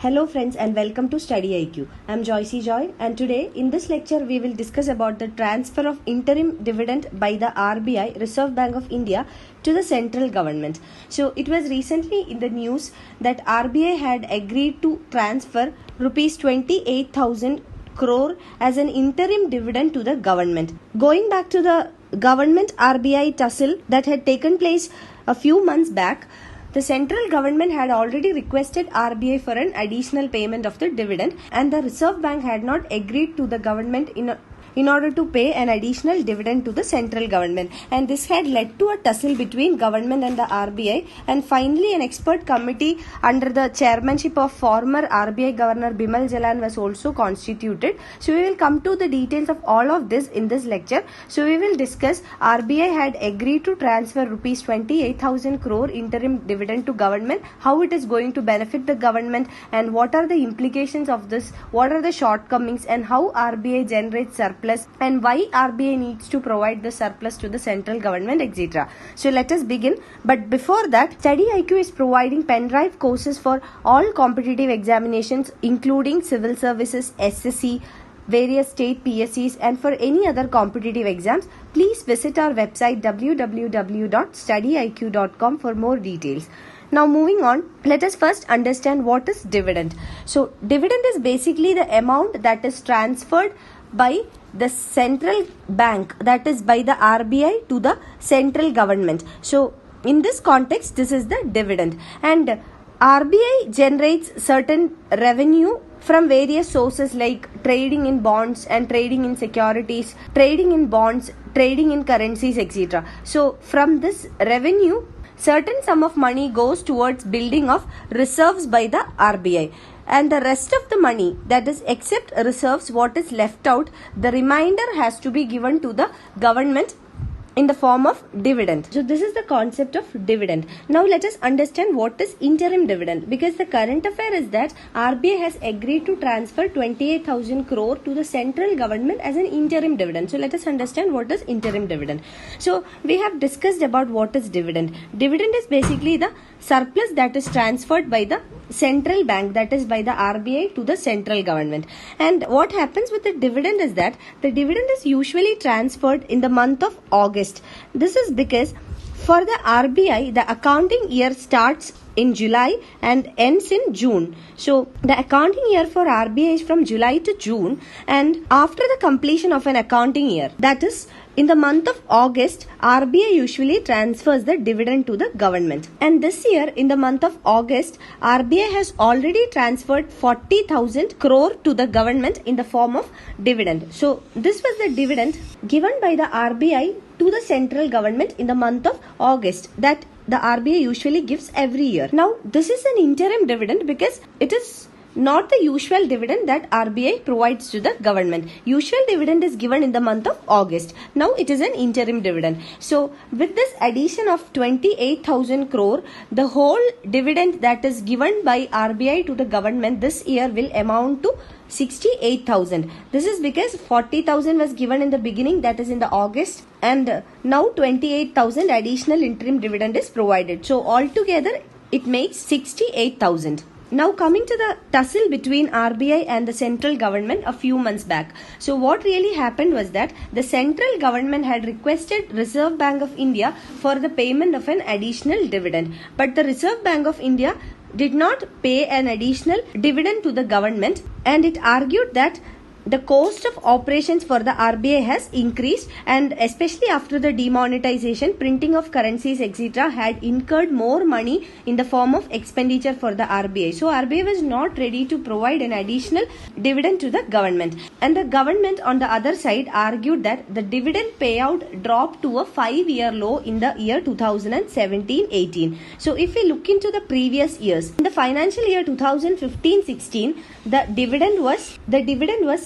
Hello friends and welcome to StudyIQ. I am Joycey Joy and today in this lecture we will discuss about the transfer of interim dividend by the RBI, Reserve Bank of India, to the central government. So it was recently in the news that RBI had agreed to transfer rupees 28,000 crore as an interim dividend to the government. Going back to the government RBI TUSSLE that had taken place a few months back, the central government had already requested RBI for an additional payment of the dividend, and the Reserve Bank had not agreed to the government in order to pay an additional dividend to the central government, and this had led to a tussle between government and the RBI, and finally an expert committee under the chairmanship of former RBI Governor Bimal Jalan was also constituted. So we will come to the details of all of this in this lecture. So we will discuss RBI had agreed to transfer rupees 28,000 crore interim dividend to government, how it is going to benefit the government and what are the implications of this, what are the shortcomings, and how RBI generates surplus and why RBI needs to provide the surplus to the central government, etc. So let us begin. But before that, StudyIQ is providing pen drive courses for all competitive examinations including Civil Services, SSC, various state PSCs, and for any other competitive exams. Please visit our website www.studyiq.com for more details. Now moving on, let us first understand what is dividend. So dividend is basically the amount that is transferred by the central bank, that is by the RBI to the central government. So in this context, this is the dividend, and RBI generates certain revenue from various sources like trading in bonds and trading in securities, trading in bonds, trading in currencies, etc. So from this revenue, certain sum of money goes towards building of reserves by the RBI, and the rest of the money, that is except reserves, what is left out, the remainder has to be given to the government in the form of dividend. So this is the concept of dividend. Now let us understand what is interim dividend, because the current affair is that RBI has agreed to transfer 28,000 crore to the central government as an interim dividend. So let us understand what is interim dividend. So we have discussed about what is dividend. Dividend is basically the surplus that is transferred by the central bank, that is by the RBI, to the central government. And what happens with the dividend is that the dividend is usually transferred in the month of August. This is because for the RBI, the accounting year starts in July and ends in June. So the accounting year for RBI is from July to June, and after the completion of an accounting year, that is in the month of August, RBI usually transfers the dividend to the government. And this year, in the month of August, RBI has already transferred 40,000 crore to the government in the form of dividend. So this was the dividend given by the RBI to the central government in the month of August that the RBI usually gives every year. Now this is an interim dividend because it is not the usual dividend that RBI provides to the government. Usual dividend is given in the month of August. Now it is an interim dividend. So with this addition of 28,000 crore, the whole dividend that is given by RBI to the government this year will amount to 68,000. This is because 40,000 was given in the beginning, that is in the August, and now 28,000 additional interim dividend is provided. So altogether it makes 68,000. Now coming to the tussle between RBI and the central government a few months back. So what really happened was that the central government had requested Reserve Bank of India for the payment of an additional dividend, but the Reserve Bank of India did not pay an additional dividend to the government, and it argued that the cost of operations for the RBI has increased, and especially after the demonetization, printing of currencies, etc. had incurred more money in the form of expenditure for the RBI. So RBI was not ready to provide an additional dividend to the government. And the government on the other side argued that the dividend payout dropped to a 5-year low in the year 2017-18. So if we look into the previous years, in the financial year 2015-16, the dividend was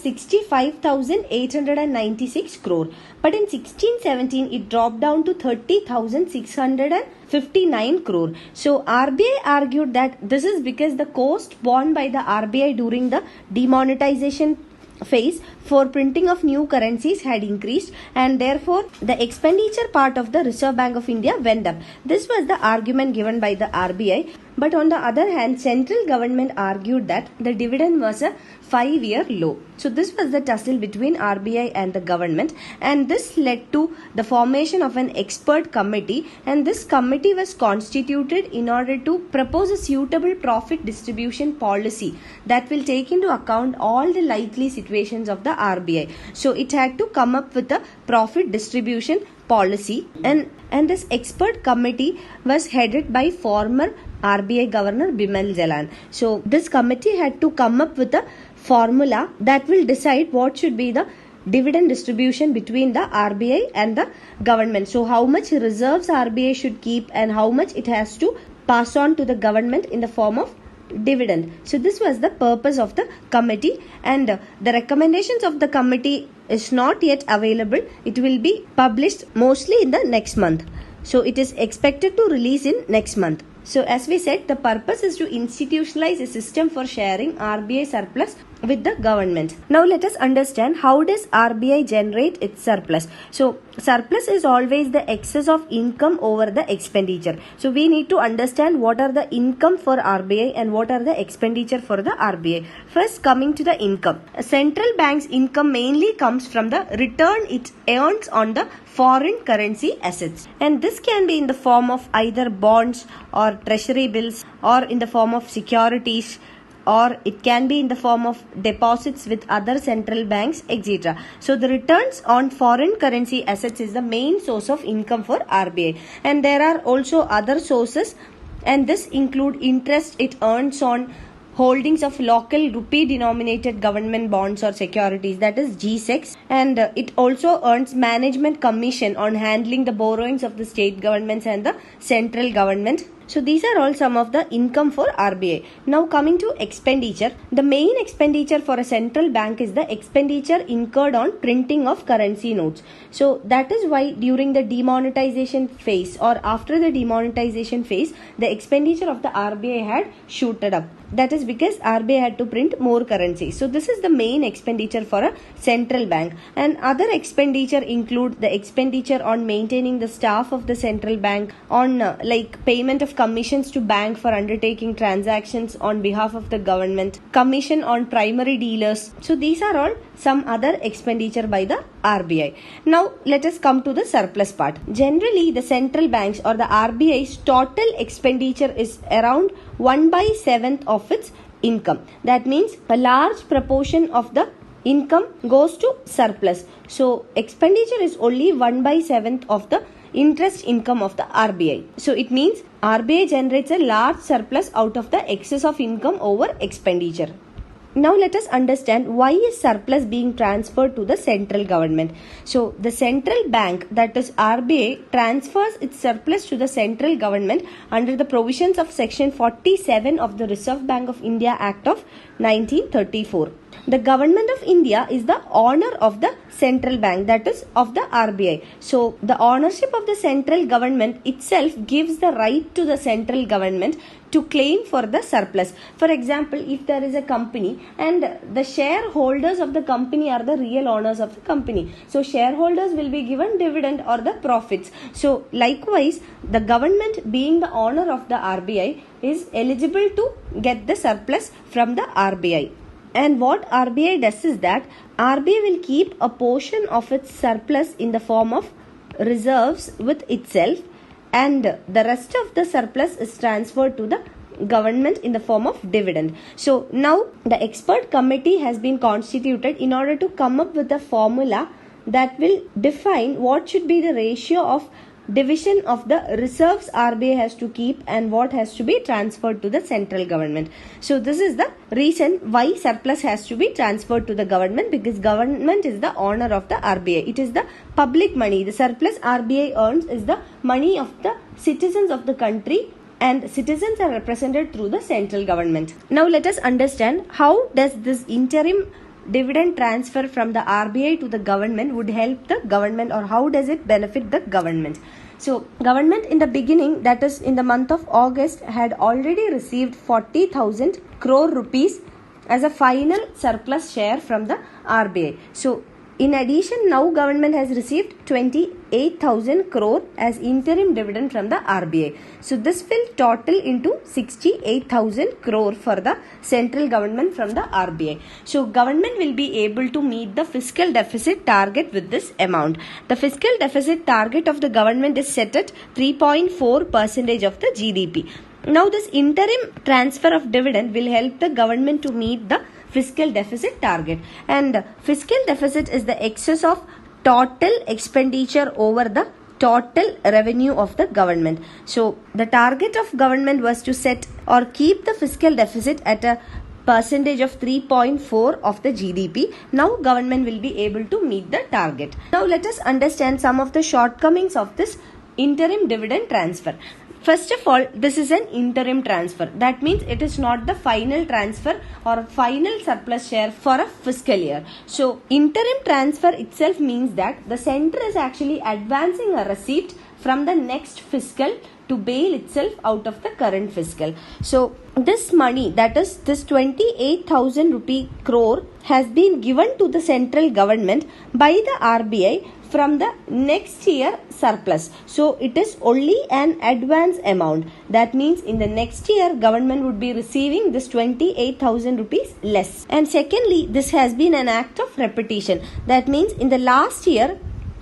65,896 crore, but in 16-17 it dropped down to 30,659 crore. So RBI argued that this is because the cost borne by the RBI during the demonetization phase for printing of new currencies had increased, and therefore the expenditure part of the Reserve Bank of India went up. This was the argument given by the RBI. But on the other hand, central government argued that the dividend was a 5-year low. So this was the tussle between RBI and the government, and this led to the formation of an expert committee, and this committee was constituted in order to propose a suitable profit distribution policy that will take into account all the likely situations of the RBI. So it had to come up with a profit distribution policy, and this expert committee was headed by former RBI Governor Bimal Jalan. So this committee had to come up with a formula that will decide what should be the dividend distribution between the RBI and the government. So how much reserves RBI should keep and how much it has to pass on to the government in the form of dividend. So this was the purpose of the committee, and the recommendations of the committee is not yet available. It will be published mostly in the next month. So it is expected to release in next month. So as we said, the purpose is to institutionalize a system for sharing RBI surplus with the government. Now let us understand how does RBI generate its surplus. So surplus is always the excess of income over the expenditure. So we need to understand what are the income for RBI and what are the expenditure for the RBI. First, coming to the income. A central bank's income mainly comes from the return it earns on the foreign currency assets, and this can be in the form of either bonds or treasury bills, or in the form of securities, or it can be in the form of deposits with other central banks, etc. So the returns on foreign currency assets is the main source of income for RBI, and there are also other sources, and this include interest it earns on holdings of local rupee denominated government bonds or securities, that is GSECs, and it also earns management commission on handling the borrowings of the state governments and the central government. So these are all some of the income for RBI. Now coming to expenditure, the main expenditure for a central bank is the expenditure incurred on printing of currency notes. So that is why during the demonetization phase or after the demonetization phase, the expenditure of the RBI had shooted up. That is because RBI had to print more currency. So this is the main expenditure for a central bank. And other expenditure include the expenditure on maintaining the staff of the central bank, on like payment of commissions to bank for undertaking transactions on behalf of the government, commission on primary dealers. So these are all some other expenditure by the RBI. Now let us come to the surplus part. Generally, the central banks or the RBI's total expenditure is around 1/7 of its income. That means a large proportion of the income goes to surplus. So expenditure is only 1/7 of the interest income of the RBI. So it means RBI generates a large surplus out of the excess of income over expenditure. Now let us understand why is surplus being transferred to the central government. So the central bank, that is RBI, transfers its surplus to the central government under the provisions of section 47 of the Reserve Bank of India Act of 1934. The government of India is the owner of the central bank, that is of the RBI. So the ownership of the central government itself gives the right to the central government to claim for the surplus. For example, if there is a company and the shareholders of the company are the real owners of the company, so shareholders will be given dividend or the profits. So likewise, the government being the owner of the RBI is eligible to get the surplus from the RBI. And what RBI does is that RBI will keep a portion of its surplus in the form of reserves with itself, and the rest of the surplus is transferred to the government in the form of dividend. So now the expert committee has been constituted in order to come up with a formula that will define what should be the ratio of division of the reserves RBI has to keep and what has to be transferred to the central government. So this is the reason why surplus has to be transferred to the government, because government is the owner of the RBI. It is the public money. The surplus RBI earns is the money of the citizens of the country, and citizens are represented through the central government. Now let us understand how does this interim dividend transfer from the RBI to the government would help the government, or how does it benefit the government. So government in the beginning, that is in the month of August, had already received 40,000 crore rupees as a final surplus share from the RBI. So in addition, now government has received 28,000 crore as interim dividend from the RBI. So this will total into 68,000 crore for the central government from the RBI. So government will be able to meet the fiscal deficit target with this amount. The fiscal deficit target of the government is set at 3.4% of the GDP. Now this interim transfer of dividend will help the government to meet the fiscal deficit target, and fiscal deficit is the excess of total expenditure over the total revenue of the government. So the target of government was to set or keep the fiscal deficit at a percentage of 3.4 of the GDP. Now government will be able to meet the target. Now let us understand some of the shortcomings of this interim dividend transfer. First of all, this is an interim transfer. That means it is not the final transfer or final surplus share for a fiscal year. So, interim transfer itself means that the center is actually advancing a receipt from the next fiscal to bail itself out of the current fiscal. So, this money, that is this 28,000 rupee crore, has been given to the central government by the RBI from the next year surplus. So it is only an advance amount. That means in the next year government would be receiving this 28,000 rupees less. And secondly, this has been an act of repetition. That means in the last year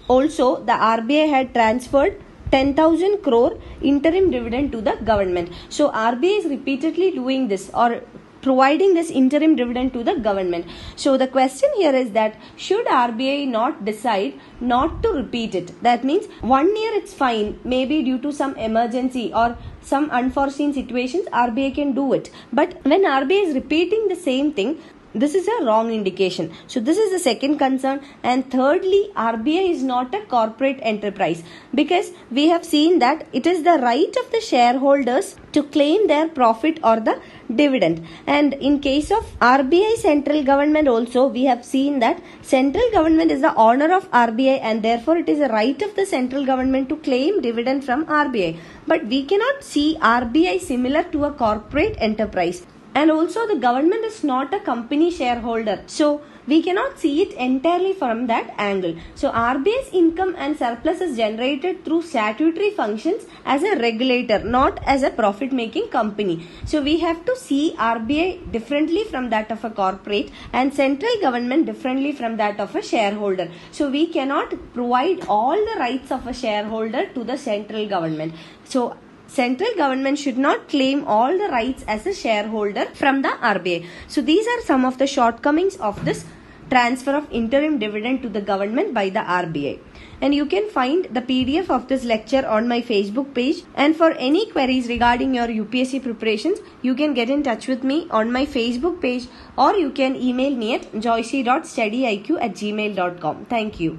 also the RBI had transferred 10,000 crore interim dividend to the government. So RBI is repeatedly doing this or providing this interim dividend to the government. So the question here is that should RBI not decide not to repeat it? That means 1 year it's fine, maybe due to some emergency or some unforeseen situations RBI can do it. But when RBI is repeating the same thing, this is a wrong indication. So this is the second concern. And thirdly, RBI is not a corporate enterprise, because we have seen that it is the right of the shareholders to claim their profit or the dividend. And in case of RBI central government also, we have seen that central government is the owner of RBI, and therefore it is a right of the central government to claim dividend from RBI. But we cannot see RBI similar to a corporate enterprise. And also the government is not a company shareholder. So we cannot see it entirely from that angle. So RBI's income and surplus is generated through statutory functions as a regulator, not as a profit-making company. So we have to see RBI differently from that of a corporate and central government differently from that of a shareholder. So we cannot provide all the rights of a shareholder to the central government. So central government should not claim all the rights as a shareholder from the RBI. So these are some of the shortcomings of this transfer of interim dividend to the government by the RBI. And you can find the PDF of this lecture on my Facebook page. And for any queries regarding your UPSC preparations, you can get in touch with me on my Facebook page, or you can email me at joyce.studyiq@gmail.com. Thank you.